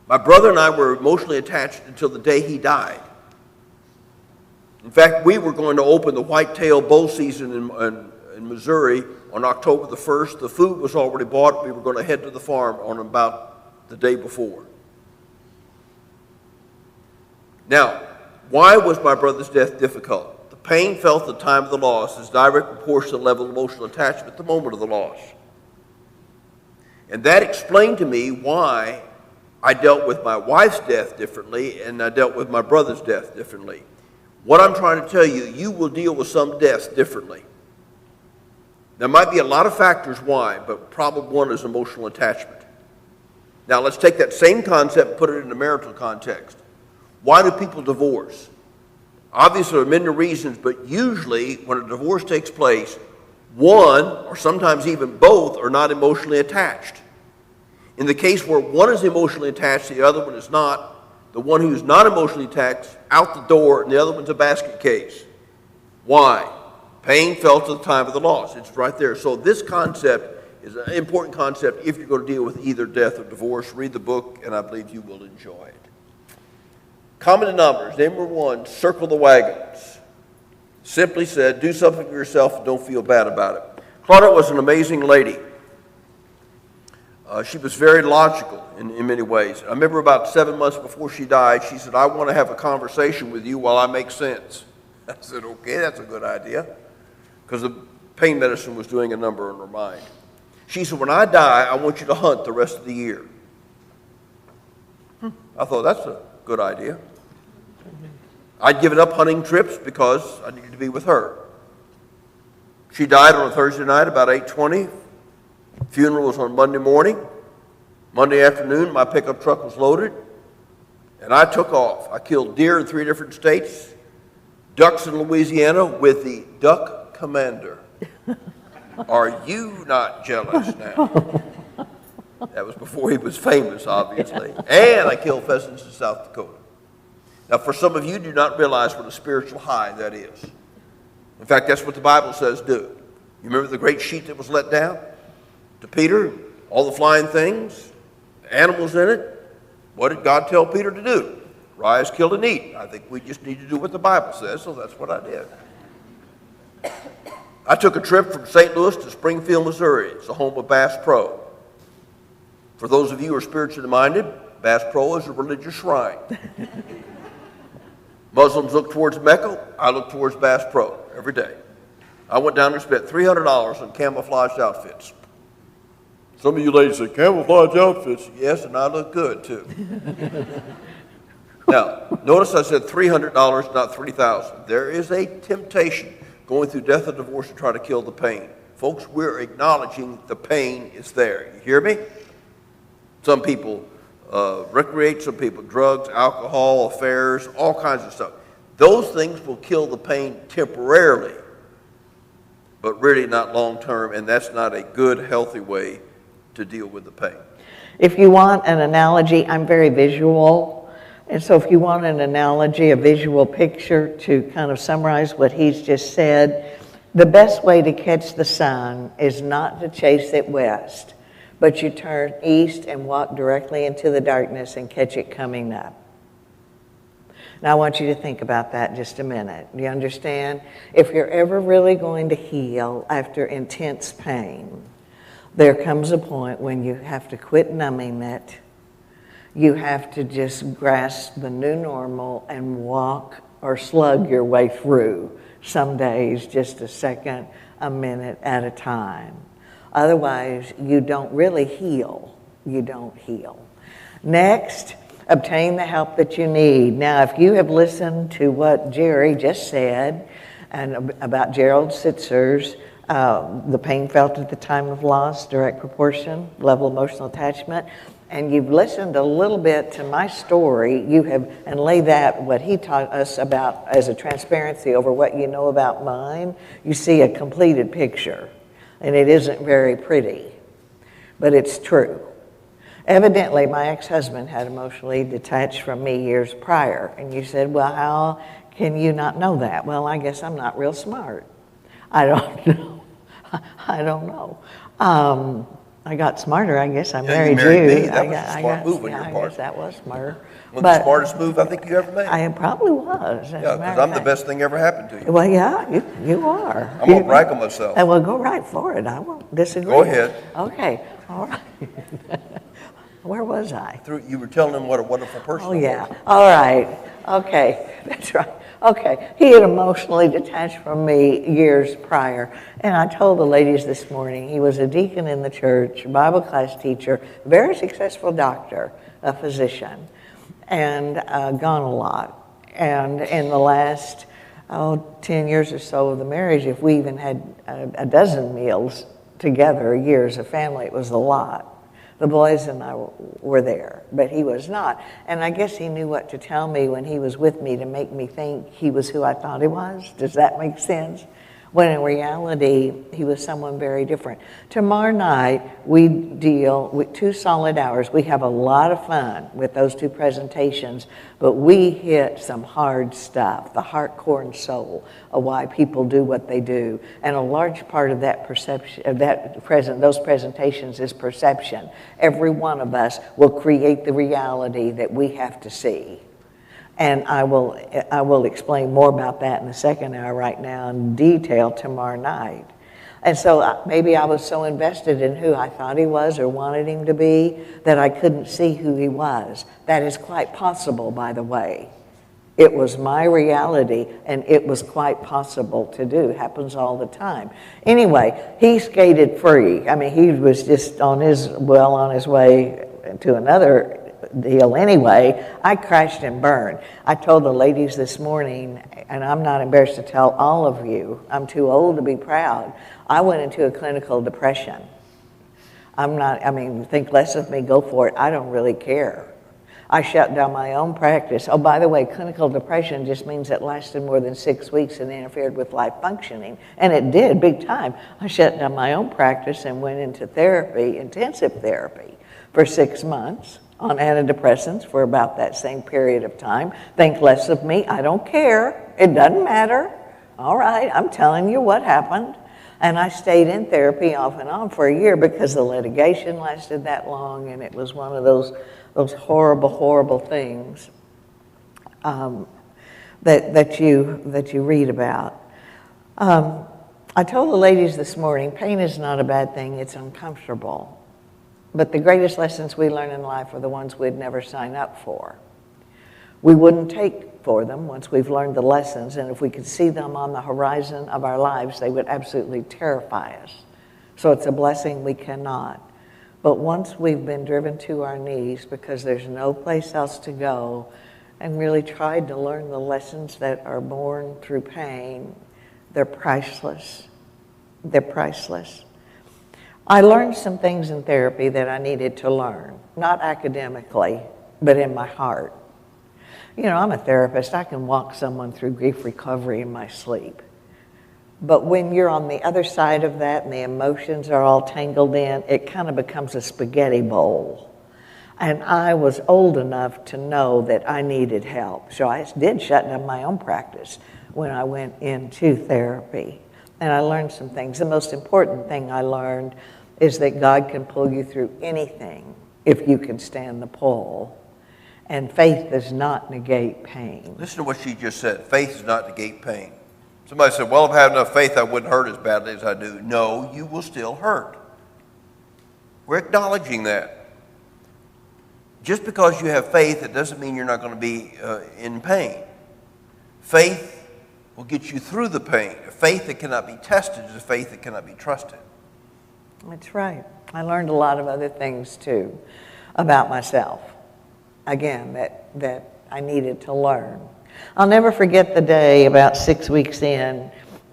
My brother and I were emotionally attached until the day he died. In fact, we were going to open the whitetail bow season in Missouri on October the 1st. The food was already bought. We were going to head to the farm on about the day before. Now, why was my brother's death difficult? The pain felt at the time of the loss is direct proportion to the level of emotional attachment at the moment of the loss. And that explained to me why I dealt with my wife's death differently and I dealt with my brother's death differently. What I'm trying to tell you, you will deal with some deaths differently. There might be a lot of factors why, but probably one is emotional attachment. Now let's take that same concept and put it in a marital context. Why do people divorce? Obviously, there are many reasons, but usually when a divorce takes place, one, or sometimes even both, are not emotionally attached. In the case where one is emotionally attached, the other one is not, the one who's not emotionally attached, out the door, and the other one's a basket case. Why? Pain felt at the time of the loss. It's right there. So this concept is an important concept if you're going to deal with either death or divorce. Read the book, and I believe you will enjoy it. Common denominators. Number one, circle the wagons. Simply said, do something for yourself and don't feel bad about it. Claudette was an amazing lady. She was very logical in many ways. I remember about 7 months before she died, she said, I want to have a conversation with you while I make sense. I said, okay, that's a good idea. Because the pain medicine was doing a number on her mind. She said, when I die, I want you to hunt the rest of the year. I thought, that's a good idea. I'd given up hunting trips because I needed to be with her. She died on a Thursday night about 8:20. Funeral was on Monday morning. Monday afternoon, my pickup truck was loaded, and I took off. I killed deer in 3 different states, ducks in Louisiana with the Duck Commander. Are you not jealous now? That was before he was famous, obviously. And I killed pheasants in South Dakota. Now, for some of you, do not realize what a spiritual high that is. In fact, that's what the Bible says do. You remember the great sheet that was let down to Peter? All the flying things, the animals in it. What did God tell Peter to do? Rise, kill, and eat. I think we just need to do what the Bible says, so that's what I did. I took a trip from St. Louis to Springfield, Missouri. It's the home of Bass Pro. For those of you who are spiritually minded, Bass Pro is a religious shrine. Muslims look towards Mecca. I look towards Bass Pro every day. I went down there and spent $300 on camouflaged outfits. Some of you ladies say, camouflage outfits? Yes, and I look good, too. Now, notice I said $300, not $3,000. There is a temptation going through death and divorce to try to kill the pain. Folks, we're acknowledging the pain is there. You hear me? Some people recreate, some people drugs, alcohol, affairs, all kinds of stuff. Those things will kill the pain temporarily, but really not long term, and that's not a good, healthy way to deal with the pain. If you want an analogy, I'm very visual. And so if you want an analogy, a visual picture to kind of summarize what he's just said, the best way to catch the sun is not to chase it west, but you turn east and walk directly into the darkness and catch it coming up. Now I want you to think about that just a minute. Do you understand? If you're ever really going to heal after intense pain, there comes a point when you have to quit numbing it. You have to just grasp the new normal and walk or slug your way through. Some days just a second, a minute at a time. Otherwise, you don't really heal. You don't heal. Next, obtain the help that you need. Now, if you have listened to what Jerry just said and about Gerald Sitzer's the pain felt at the time of loss, direct proportion, level of emotional attachment, and you've listened a little bit to my story, you have, and lay that, what he taught us about as a transparency over what you know about mine, you see a completed picture. And it isn't very pretty, but it's true. Evidently, my ex-husband had emotionally detached from me years prior. And you said, well, how can you not know that? Well, I guess I'm not real smart. I don't know. I don't know. I got smarter, I guess. I married you. Me. That was a smart move on your part. I guess that was smarter. One of the smartest move I think you ever made. I probably was. Yeah, because I'm the best thing ever happened to you. Well, yeah, you are. I'm going to brag on myself. Well, go right for it. I won't disagree. Go ahead. Okay. All right. Where was I? You were telling him what a wonderful person he was. All right. Okay. That's right. Okay. He had emotionally detached from me years prior. And I told the ladies this morning, he was a deacon in the church, Bible class teacher, very successful doctor, a physician, and gone a lot. And in the last 10 years or so of the marriage, if we even had a dozen meals together a year as a family, it was a lot. The boys and I were there, but he was not. And I guess he knew what to tell me when he was with me to make me think he was who I thought he was. Does that make sense? When in reality, he was someone very different. Tomorrow night, we deal with 2 solid hours. We have a lot of fun with those 2 presentations, but we hit some hard stuff, the heart, core, and soul of why people do what they do. And a large part of that perception, of those presentations is perception. Every one of us will create the reality that we have to see. And I will explain more about that in the second hour right now in detail tomorrow night. And so maybe I was so invested in who I thought he was or wanted him to be that I couldn't see who he was. That is quite possible, by the way. It was my reality, and it was quite possible to do. It happens all the time. Anyway, he skated free. I mean, he was just on his way to another deal anyway. I crashed and burned. I told the ladies this morning, and I'm not embarrassed to tell all of you, I'm too old to be proud. I went into a clinical depression. Think less of me, go for it. I don't really care. I shut down my own practice. Oh, by the way, clinical depression just means it lasted more than 6 weeks and interfered with life functioning. And it did, big time. I shut down my own practice and went into therapy, intensive therapy, for 6 months. On antidepressants for about that same period of time. Think less of me. I don't care. It doesn't matter. All right, I'm telling you what happened. And I stayed in therapy off and on for a year because the litigation lasted that long, and it was one of those horrible, horrible things that you read about. I told the ladies this morning, pain is not a bad thing. It's uncomfortable. But the greatest lessons we learn in life are the ones we'd never sign up for. We wouldn't take for them once we've learned the lessons, and if we could see them on the horizon of our lives, they would absolutely terrify us. So it's a blessing we cannot. But once we've been driven to our knees because there's no place else to go, and really tried to learn the lessons that are born through pain, they're priceless. They're priceless. I learned some things in therapy that I needed to learn, not academically, but in my heart. You know, I'm a therapist. I can walk someone through grief recovery in my sleep. But when you're on the other side of that and the emotions are all tangled in, it kind of becomes a spaghetti bowl. And I was old enough to know that I needed help. So I did shut down my own practice when I went into therapy. And I learned some things. The most important thing I learned is that God can pull you through anything if you can stand the pull. And faith does not negate pain. Listen to what she just said. Faith does not negate pain. Somebody said, well, if I had enough faith, I wouldn't hurt as badly as I do. No, you will still hurt. We're acknowledging that. Just because you have faith, it doesn't mean you're not going to be in pain. Faith will get you through the pain. A faith that cannot be tested is a faith that cannot be trusted. That's right. I learned a lot of other things, too, about myself. Again, that I needed to learn. I'll never forget the day about 6 weeks in,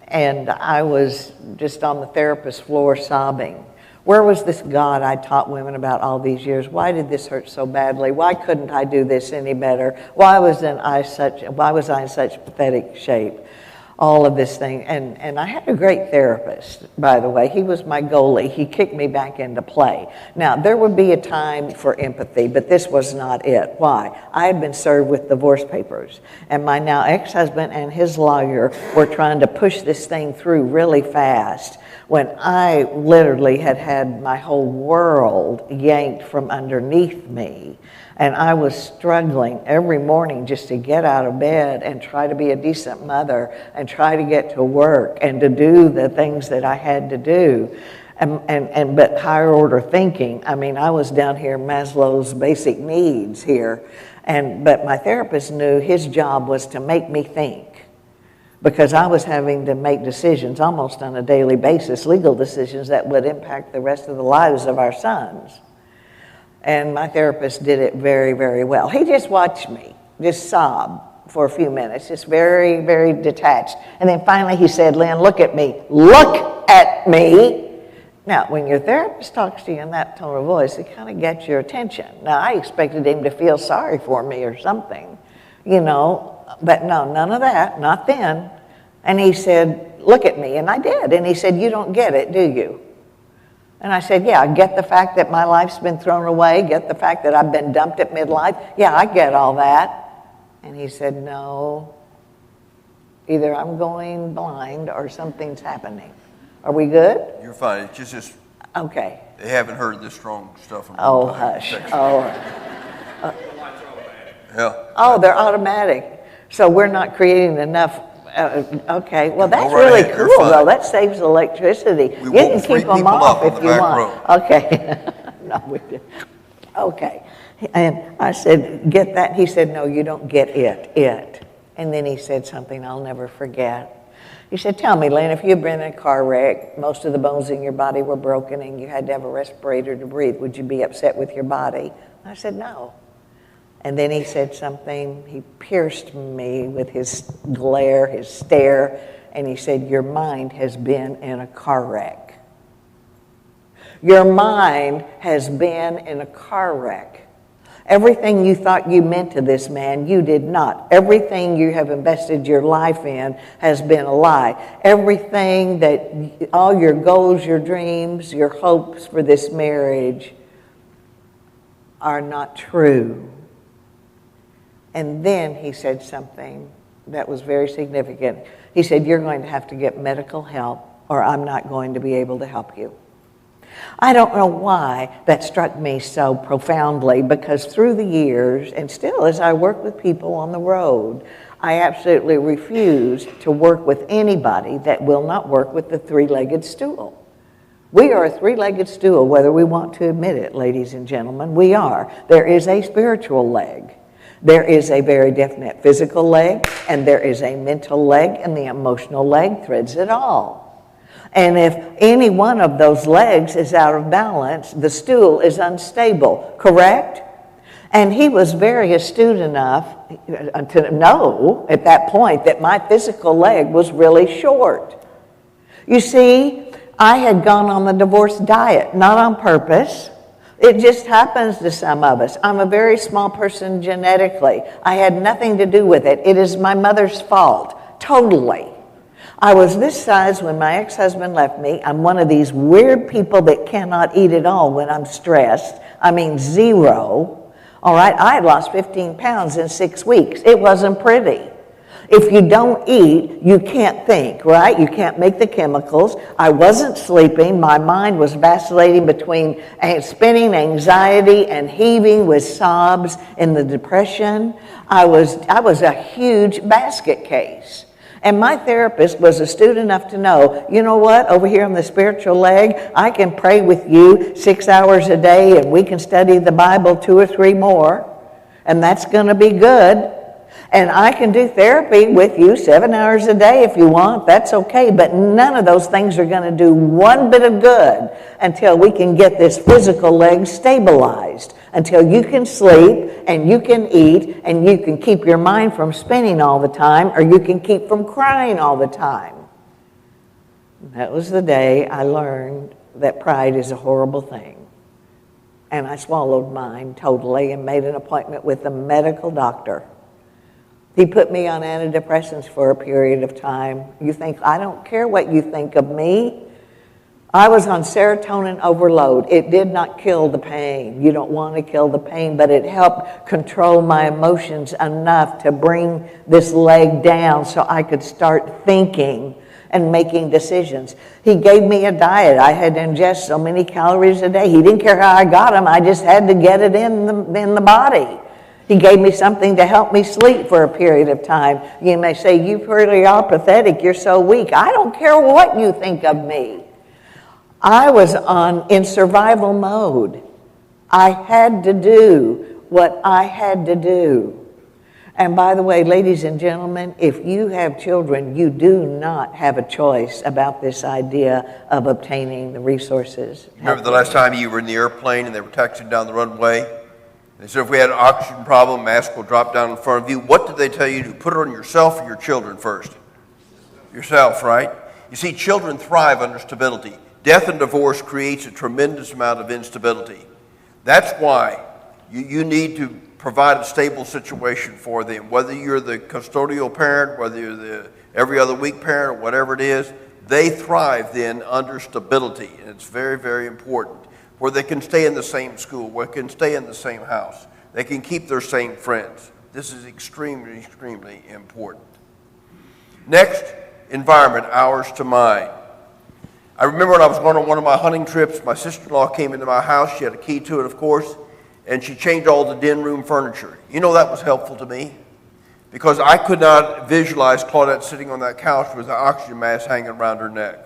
and I was just on the therapist's floor sobbing. Where was this God I taught women about all these years? Why did this hurt so badly? Why couldn't I do this any better? Why was I in such pathetic shape? All of this thing. And I had a great therapist, by the way. He was my goalie. He kicked me back into play. Now, there would be a time for empathy, but this was not it. Why? I had been served with divorce papers, and my now ex-husband and his lawyer were trying to push this thing through really fast when I literally had my whole world yanked from underneath me. And I was struggling every morning just to get out of bed and try to be a decent mother and try to get to work and to do the things that I had to do. But higher order thinking, I mean, I was down here Maslow's basic needs here. But my therapist knew his job was to make me think, because I was having to make decisions almost on a daily basis, legal decisions that would impact the rest of the lives of our sons. And my therapist did it very, very well. He just watched me just sob for a few minutes, just very, very detached. And then finally he said, Lynn, look at me. Look at me. Now, when your therapist talks to you in that tone of voice, it kind of gets your attention. Now, I expected him to feel sorry for me or something, you know, but no, none of that, not then. And he said, look at me, and I did. And he said, you don't get it, do you? And I said, yeah, I get the fact that my life's been thrown away, get the fact that I've been dumped at midlife. Yeah, I get all that. And he said, no, either I'm going blind or something's happening. Are we good? You're fine. It's just okay. They haven't heard this strong stuff. Oh, hush. Oh. Yeah. Oh, they're automatic. So we're not creating enough. Okay, well, that's right really ahead. You're cool, fine. though. That saves electricity. We You woke can 3 keep them people off up in if the you back want. row. Okay. No, we didn't. Okay. And I said, get that? He said, no, you don't get it. And then he said something I'll never forget. He said, tell me, Lynn, if you'd been in a car wreck, most of the bones in your body were broken, and you had to have a respirator to breathe, would you be upset with your body? I said, no. And then he said something, he pierced me with his glare, his stare, and he said, your mind has been in a car wreck. Your mind has been in a car wreck. Everything you thought you meant to this man, you did not. Everything you have invested your life in has been a lie. Everything that, all your goals, your dreams, your hopes for this marriage are not true. And then he said something that was very significant. He said, you're going to have to get medical help or I'm not going to be able to help you. I don't know why that struck me so profoundly, because through the years, and still as I work with people on the road, I absolutely refuse to work with anybody that will not work with the three-legged stool. We are a three-legged stool, whether we want to admit it, ladies and gentlemen. We are. There is a spiritual leg. There is a very definite physical leg, and there is a mental leg, and the emotional leg threads it all. And if any one of those legs is out of balance, the stool is unstable, correct? And he was very astute enough to know at that point that my physical leg was really short. You see, I had gone on the divorce diet, not on purpose. It just happens to some of us. I'm a very small person genetically. I had nothing to do with it. It is my mother's fault, totally. I was this size when my ex-husband left me. I'm one of these weird people that cannot eat at all when I'm stressed. I mean, zero. All right, I had lost 15 pounds in 6 weeks. It wasn't pretty. If you don't eat, you can't think, right? You can't make the chemicals. I wasn't sleeping. My mind was vacillating between spinning anxiety and heaving with sobs in the depression. I was a huge basket case. And my therapist was astute enough to know, you know what, over here on the spiritual leg, I can pray with you 6 hours a day and we can study the Bible 2 or 3 more, and that's going to be good. And I can do therapy with you 7 hours a day if you want, that's okay, but none of those things are going to do one bit of good until we can get this physical leg stabilized, until you can sleep and you can eat and you can keep your mind from spinning all the time, or you can keep from crying all the time. That was the day I learned that pride is a horrible thing. And I swallowed mine totally and made an appointment with a medical doctor. He put me on antidepressants for a period of time. You think, I don't care what you think of me. I was on serotonin overload. It did not kill the pain. You don't want to kill the pain, but it helped control my emotions enough to bring this leg down so I could start thinking and making decisions. He gave me a diet. I had to ingest so many calories a day. He didn't care how I got them. I just had to get it in the body. He gave me something to help me sleep for a period of time. You may say, you really are pathetic. You're so weak. I don't care what you think of me. I was in survival mode. I had to do what I had to do. And by the way, ladies and gentlemen, if you have children, you do not have a choice about this idea of obtaining the resources. Remember the last time you were in the airplane and they were taxiing down the runway? They said if we had an oxygen problem, mask will drop down in front of you. What did they tell you to put it on yourself or your children first? Yourself, right? You see, children thrive under stability. Death and divorce creates a tremendous amount of instability. That's why you need to provide a stable situation for them. Whether you're the custodial parent, whether you're the every other week parent, or whatever it is, they thrive then under stability. And it's very, very important. Where they can stay in the same school, where they can stay in the same house. They can keep their same friends. This is extremely, extremely important. Next, environment, ours to mine. I remember when I was going on one of my hunting trips, my sister-in-law came into my house. She had a key to it, of course, and she changed all the den room furniture. You know, that was helpful to me because I could not visualize Claudette sitting on that couch with an oxygen mask hanging around her neck.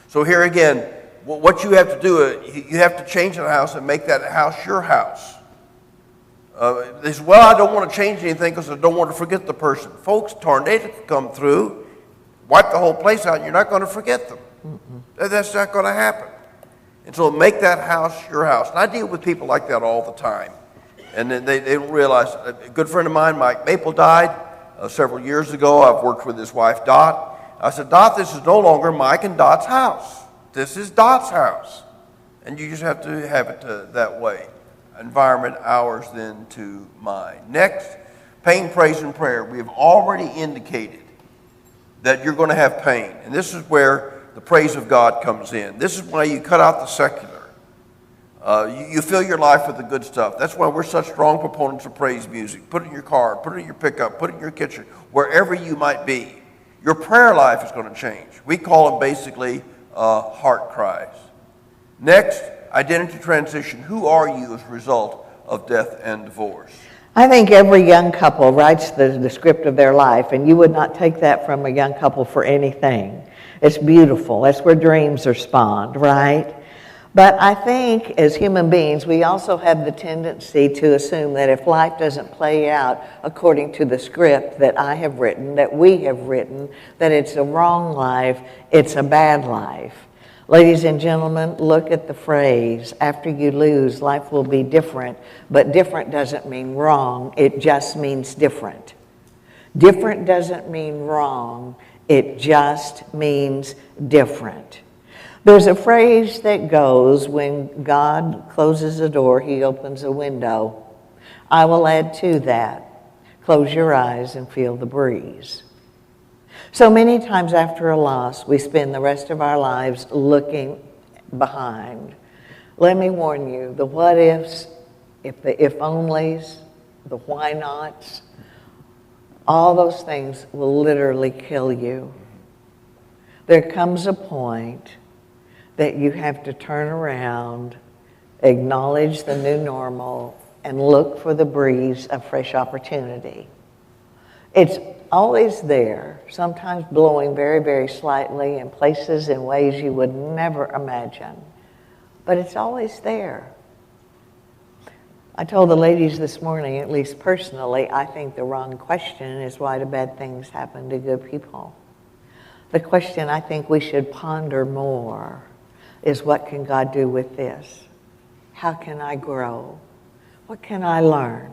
So here again, what you have to do, you have to change the house and make that house your house. They say, well, I don't want to change anything because I don't want to forget the person. Folks, tornado could come through, wipe the whole place out, and you're not going to forget them. That's not going to happen. And so make that house your house. And I deal with people like that all the time. And then they don't realize. A good friend of mine, Mike Maple, died several years ago. I've worked with his wife, Dot. I said, Dot, this is no longer Mike and Dot's house. This is Dot's house. And you just have to have it that way. Environment, ours then to mine. Next, pain, praise, and prayer. We have already indicated that you're going to have pain. And this is where the praise of God comes in. This is why you cut out the secular. You fill your life with the good stuff. That's why we're such strong proponents of praise music. Put it in your car, put it in your pickup, put it in your kitchen, wherever you might be. Your prayer life is going to change. We call them basically heart cries. Next, identity transition. Who are you as a result of death and divorce? I think every young couple writes the script of their life, and you would not take that from a young couple for anything. It's beautiful. That's where dreams are spawned, right? But I think as human beings, we also have the tendency to assume that if life doesn't play out according to the script that I have written, that we have written, that it's a wrong life, it's a bad life. Ladies and gentlemen, look at the phrase, after you lose, life will be different. But different doesn't mean wrong, it just means different. Different doesn't mean wrong, it just means different. There's a phrase that goes, when God closes a door, he opens a window. I will add to that, close your eyes and feel the breeze. So many times after a loss, we spend the rest of our lives looking behind. Let me warn you, the what ifs, the if onlys, the why nots, all those things will literally kill you. There comes a point that you have to turn around, acknowledge the new normal, and look for the breeze of fresh opportunity. It's always there, sometimes blowing very, very slightly in places and ways you would never imagine. But it's always there. I told the ladies this morning, at least personally, I think the wrong question is why do bad things happen to good people? The question I think we should ponder more is what can God do with this? How can I grow? What can I learn?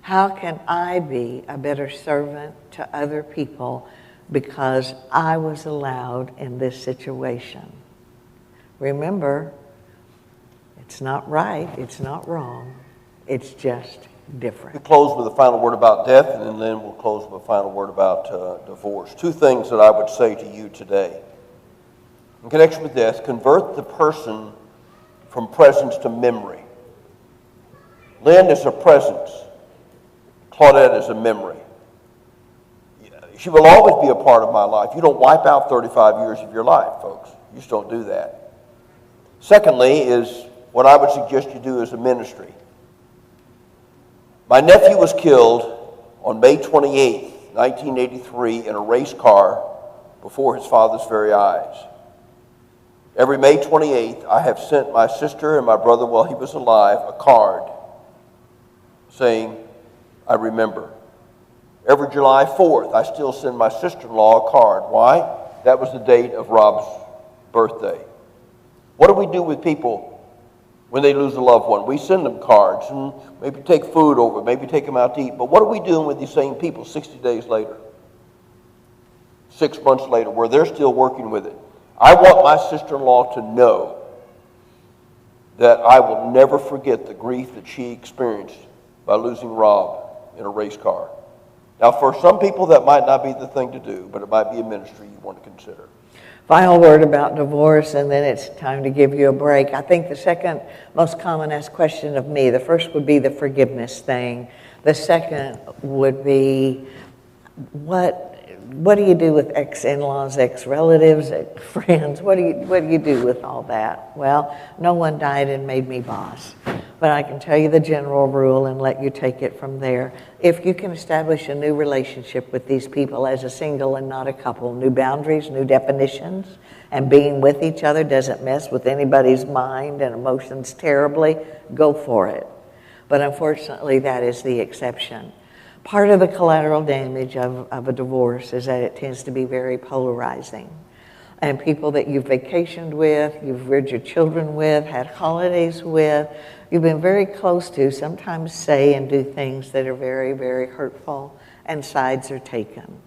How can I be a better servant to other people because I was allowed in this situation? Remember, it's not right, it's not wrong, it's just different. We close with a final word about death, and then Lynn will close with a final word about divorce. Two things that I would say to you today. In connection with death, convert the person from presence to memory. Lynn is a presence. Claudette is a memory. She will always be a part of my life. You don't wipe out 35 years of your life, folks. You just don't do that. Secondly is what I would suggest you do as a ministry. My nephew was killed on May 28th, 1983 in a race car before his father's very eyes. Every May 28th, I have sent my sister and my brother while he was alive a card saying, I remember. Every July 4th, I still send my sister-in-law a card. Why? That was the date of Rob's birthday. What do we do with people when they lose a loved one? We send them cards and maybe take food over, maybe take them out to eat. But what are we doing with these same people 60 days later? 6 months later, where they're still working with it? I want my sister-in-law to know that I will never forget the grief that she experienced by losing Rob in a race car. Now, for some people, that might not be the thing to do, but it might be a ministry you want to consider. Final word about divorce, and then it's time to give you a break. I think the second most common asked question of me, the first would be the forgiveness thing. The second would be, what do you do with ex-in-laws, ex-relatives, ex-friends? What do you do with all that? Well, no one died and made me boss. But I can tell you the general rule and let you take it from there. If you can establish a new relationship with these people as a single and not a couple, new boundaries, new definitions, and being with each other doesn't mess with anybody's mind and emotions terribly, go for it. But unfortunately, that is the exception. Part of the collateral damage of a divorce is that it tends to be very polarizing. And people that you've vacationed with, you've reared your children with, had holidays with, you've been very close to, sometimes say and do things that are very, very hurtful, and sides are taken.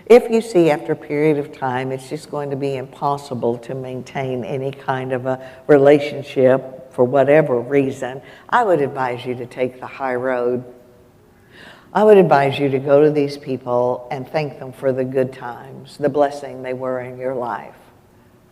If you see after a period of time it's just going to be impossible to maintain any kind of a relationship for whatever reason, I would advise you to take the high road. I would advise you to go to these people and thank them for the good times, the blessing they were in your life.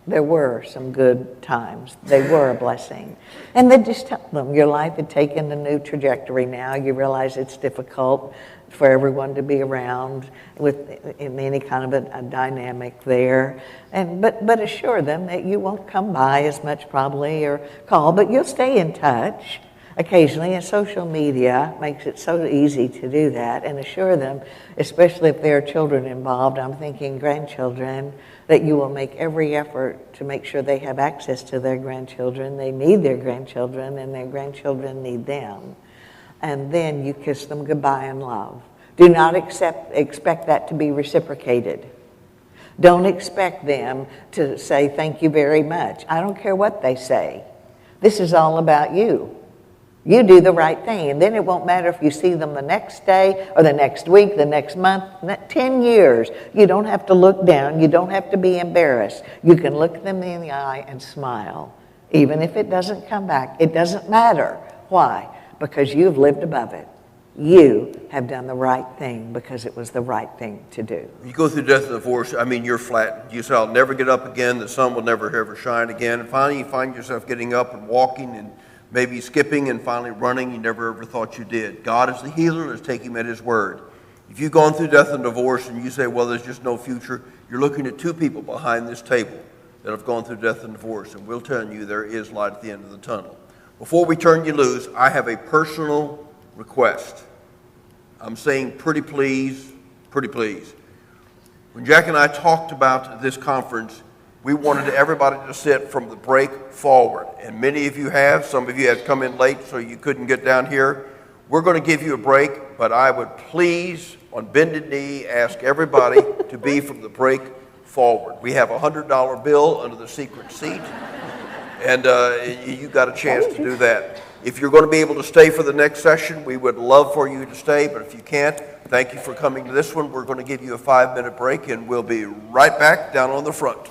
There were some good times. They were a blessing. And then just tell them your life had taken a new trajectory now. You realize it's difficult for everyone to be around in any kind of a dynamic there. But assure them that you won't come by as much probably or call, but you'll stay in touch occasionally, and social media makes it so easy to do that, and assure them, especially if there are children involved, I'm thinking grandchildren, that you will make every effort to make sure they have access to their grandchildren. They need their grandchildren, and their grandchildren need them. And then you kiss them goodbye in love. Do not expect that to be reciprocated. Don't expect them to say thank you very much. I don't care what they say. This is all about you. You do the right thing, and then it won't matter if you see them the next day or the next week, the next month, 10 years. You don't have to look down. You don't have to be embarrassed. You can look them in the eye and smile. Even if it doesn't come back, it doesn't matter. Why? Because you've lived above it. You have done the right thing because it was the right thing to do. You go through death and divorce, I mean, you're flattened. You say, I'll never get up again. The sun will never ever shine again. And finally, you find yourself getting up and walking and maybe skipping and finally running you never ever thought you did. God is the healer. Let's take him at his word. If you've gone through death and divorce and you say, well, there's just no future, you're looking at two people behind this table that have gone through death and divorce, and we'll tell you there is light at the end of the tunnel. Before we turn you loose, I have a personal request. I'm saying pretty please, pretty please. When Jack and I talked about this conference, we wanted everybody to sit from the break forward. And many of you have. Some of you have come in late, so you couldn't get down here. We're going to give you a break, but I would please, on bended knee, ask everybody to be from the break forward. We have a $100 bill under the secret seat, and you got a chance to do that. If you're going to be able to stay for the next session, we would love for you to stay, but if you can't, thank you for coming to this one. We're going to give you a 5-minute break, and we'll be right back down on the front.